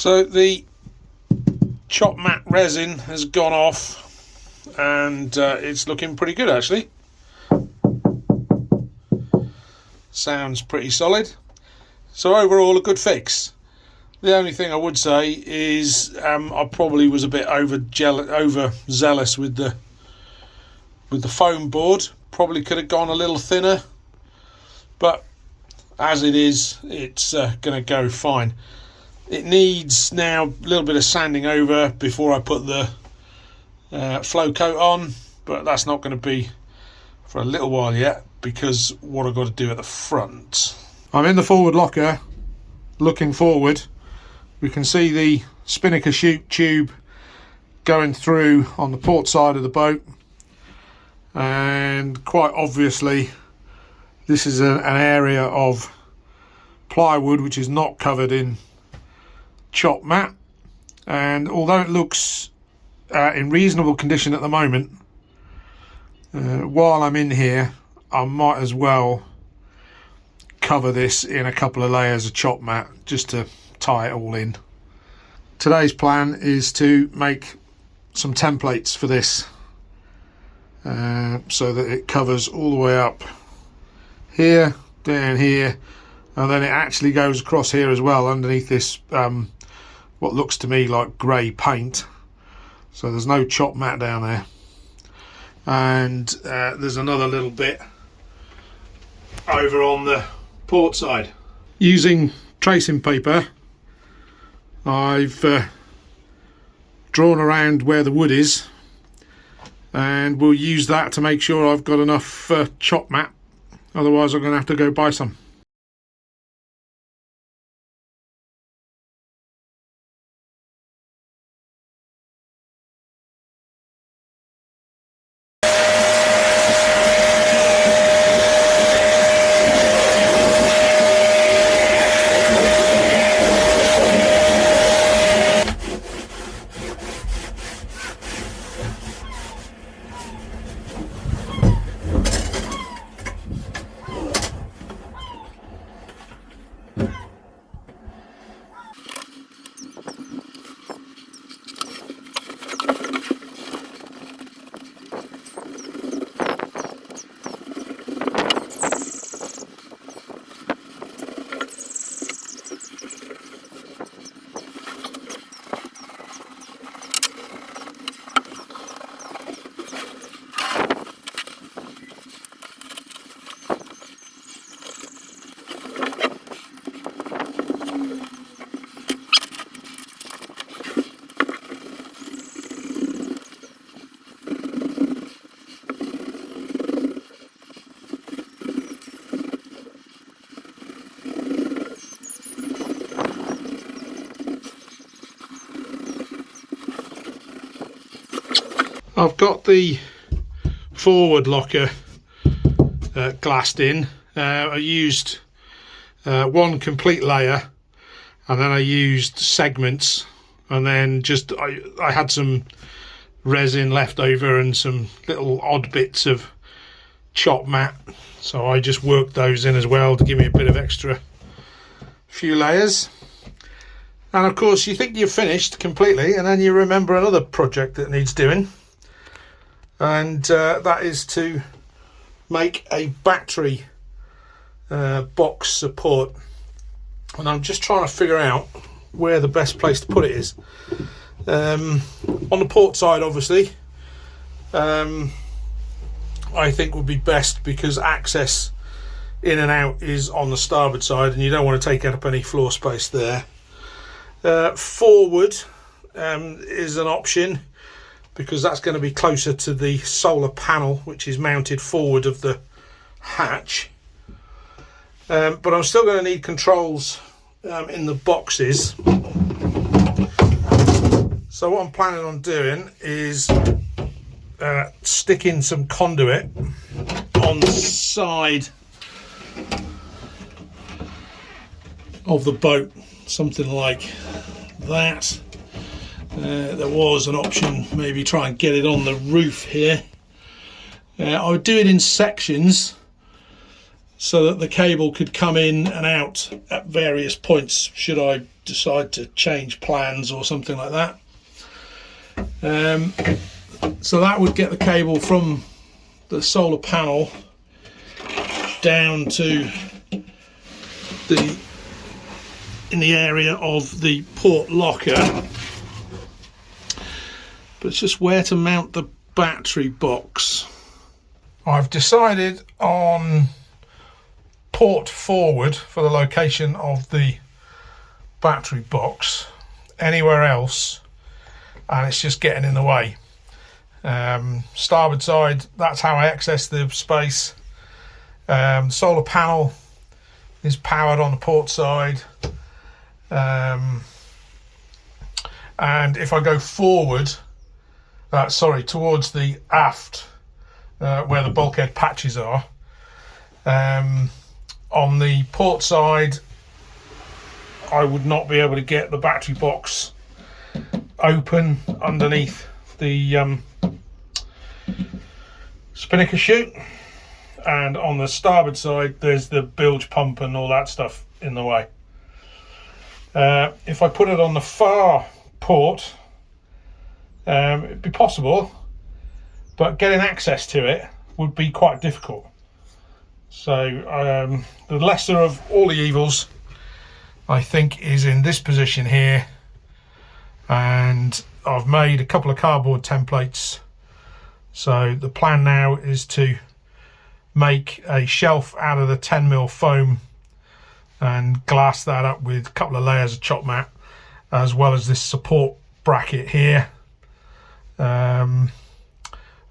So the chop mat resin has gone off and it's looking pretty good actually. Sounds pretty solid. So overall a good fix. The only thing I would say is I probably was a bit overzealous with the foam board. Probably could have gone a little thinner, but as it is, it's going to go fine. It needs now a little bit of sanding over before I put the flow coat on, but that's not going to be for a little while yet because what I've got to do at the front. I'm in the forward locker looking forward. We can see the spinnaker chute tube going through on the port side of the boat, and quite obviously this is an area of plywood which is not covered in chop mat, and although it looks in reasonable condition at the moment, while I'm in here I might as well cover this in a couple of layers of chop mat just to tie it all in. Today's plan is to make some templates for this so that it covers all the way up here, down here, and then it actually goes across here as well underneath this what looks to me like grey paint, so there's no chop mat down there. And there's another little bit over on the port side. Using tracing paper I've drawn around where the wood is, and we'll use that to make sure I've got enough chop mat, otherwise I'm going to have to go buy some. I've got the forward locker glassed in. I used one complete layer, and then I used segments, and then just I had some resin left over and some little odd bits of chop mat, so I just worked those in as well to give me a bit of extra few layers. And of course you think you've finished completely, and then you remember another project that needs doing, and that is to make a battery box support. And I'm just trying to figure out where the best place to put it is. On the port side, obviously, I think would be best, because access in and out is on the starboard side and you don't want to take up any floor space there. Forward is an option, because that's going to be closer to the solar panel, which is mounted forward of the hatch. But I'm still going to need controls in the boxes. So what I'm planning on doing is sticking some conduit on the side of the boat, something like that. There was an option, maybe try and get it on the roof here. I would do it in sections so that the cable could come in and out at various points should I decide to change plans or something like that. So that would get the cable from the solar panel down to in the area of the port locker. But it's just where to mount the battery box. I've decided on port forward for the location of the battery box. Anywhere else and it's just getting in the way. Starboard side, that's how I access the space. Solar panel is powered on the port side, and if I go forward, towards the aft, where the bulkhead patches are, on the port side I would not be able to get the battery box open underneath the spinnaker chute, and on the starboard side there's the bilge pump and all that stuff in the way. If I put it on the far port, it'd be possible, but getting access to it would be quite difficult. So the lesser of all the evils, I think, is in this position here, and I've made a couple of cardboard templates. So the plan now is to make a shelf out of the 10mm foam and glass that up with a couple of layers of chop mat, as well as this support bracket here. And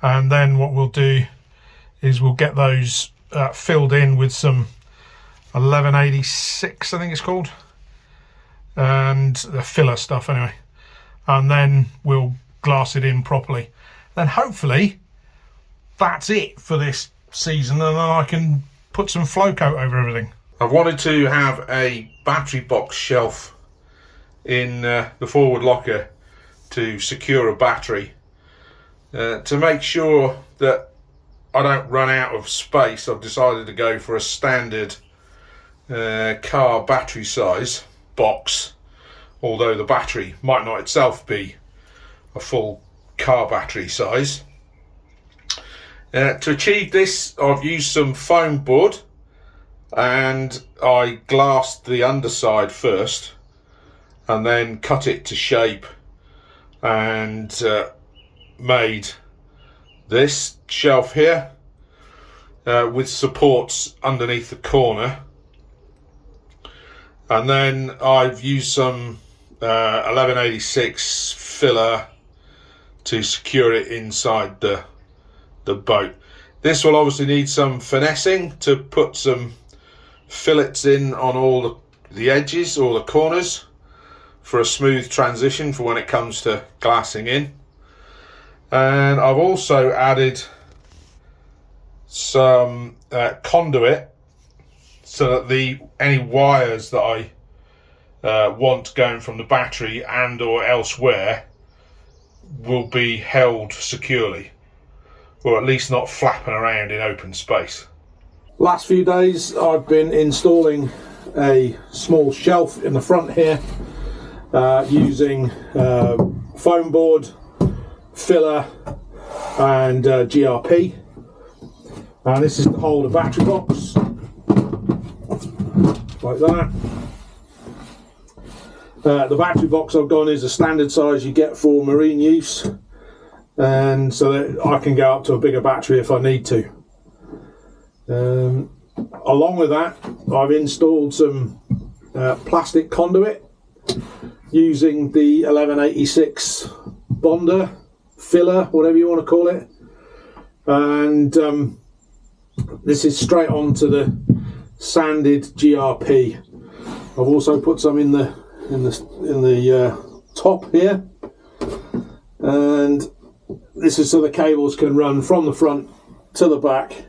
then what we'll do is we'll get those filled in with some 1186, I think it's called, and the filler stuff anyway, and then we'll glass it in properly. Then hopefully that's it for this season, and then I can put some flow coat over everything. I've wanted to have a battery box shelf in the forward locker to secure a battery, to make sure that I don't run out of space. I've decided to go for a standard car battery size box, although the battery might not itself be a full car battery size. To achieve this, I've used some foam board, and I glassed the underside first and then cut it to shape and made this shelf here with supports underneath the corner. And then I've used some 1186 filler to secure it inside the boat. This will obviously need some finessing to put some fillets in on all the edges, all the corners, for a smooth transition for when it comes to glassing in. And I've also added some conduit, so that any wires that I want going from the battery and or elsewhere will be held securely, or at least not flapping around in open space. Last few days I've been installing a small shelf in the front here, using foam board, filler and GRP, and this is to hold a battery box like that. The battery box I've gone is a standard size you get for marine use, and so that I can go up to a bigger battery if I need to. Along with that, I've installed some plastic conduit using the 1186 bonder, filler, whatever you want to call it, and this is straight onto the sanded GRP. I've also put some in the top here, and this is so the cables can run from the front to the back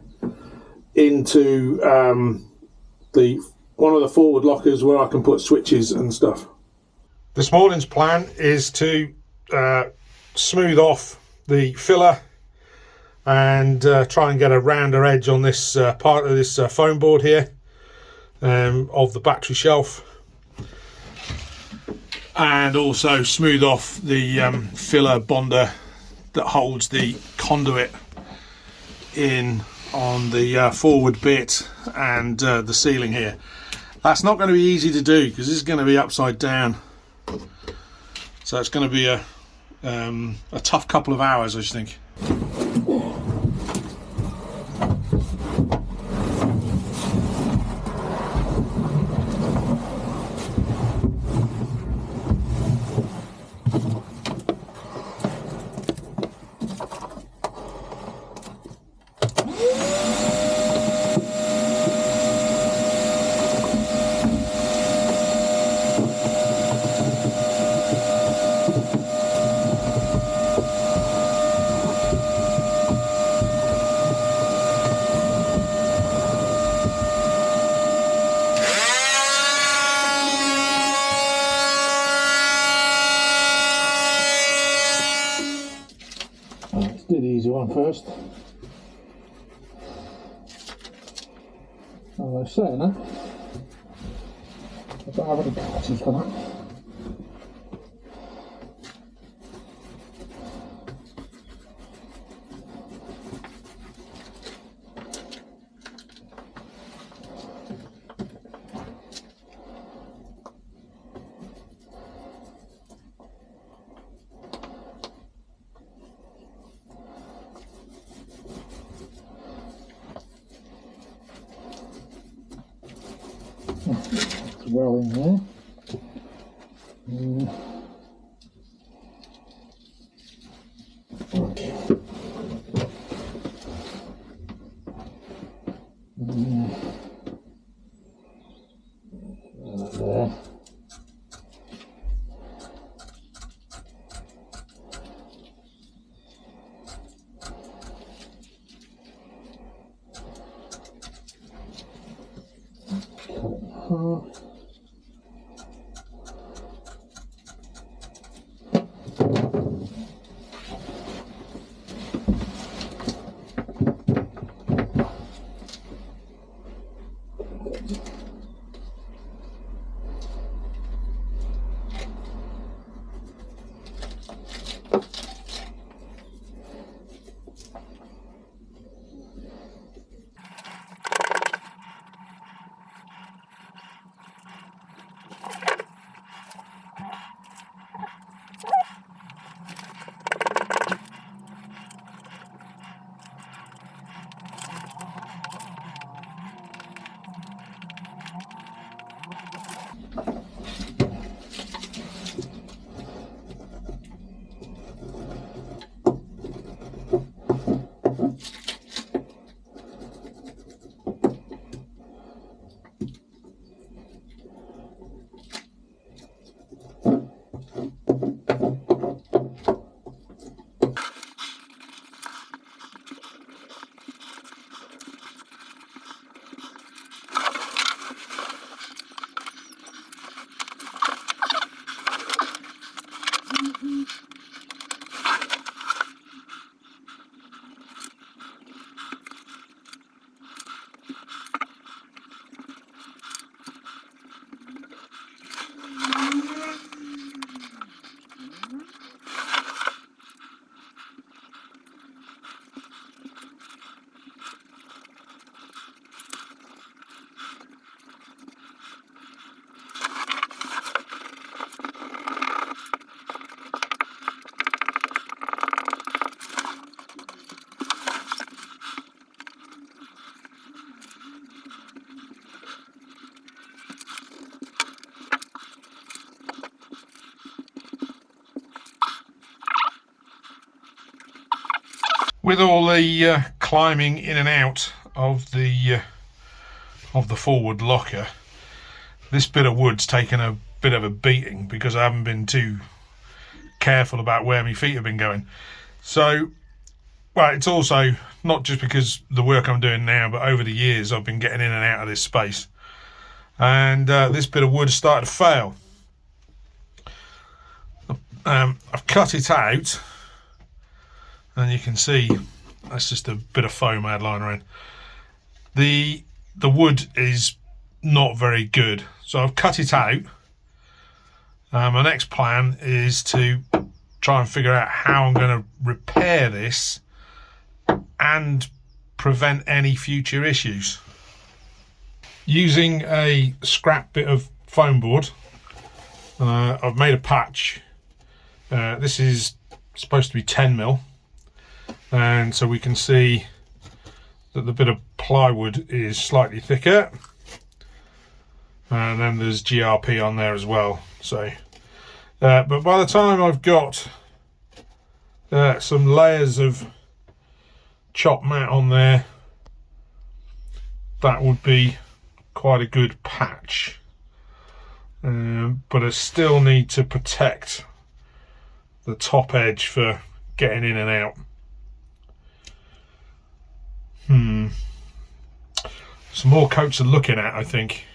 into one of the forward lockers where I can put switches and stuff. This morning's plan is to smooth off the filler and try and get a rounder edge on this part of this foam board here of the battery shelf. and also smooth off the filler bonder that holds the conduit in on the forward bit and the ceiling here. That's not going to be easy to do because this is going to be upside down, so it's going to be a tough couple of hours, I think. Let's do the easy one first. As I was saying that, I don't have any patches for that. It's well in there. There. With all the climbing in and out of the forward locker, this bit of wood's taken a bit of a beating because I haven't been too careful about where my feet have been going. So, well, it's also not just because the work I'm doing now, but over the years I've been getting in and out of this space, and this bit of wood has started to fail. I've cut it out, and you can see that's just a bit of foam I had lying around. The wood is not very good, so I've cut it out My next plan is to try and figure out how I'm going to repair this and prevent any future issues. Using a scrap bit of foam board, I've made a patch. This is supposed to be 10mm, and so we can see that the bit of plywood is slightly thicker, and then there's GRP on there as well. So but by the time I've got some layers of chop mat on there, that would be quite a good patch. But I still need to protect the top edge for getting in and out. Some more coats are looking at, I think.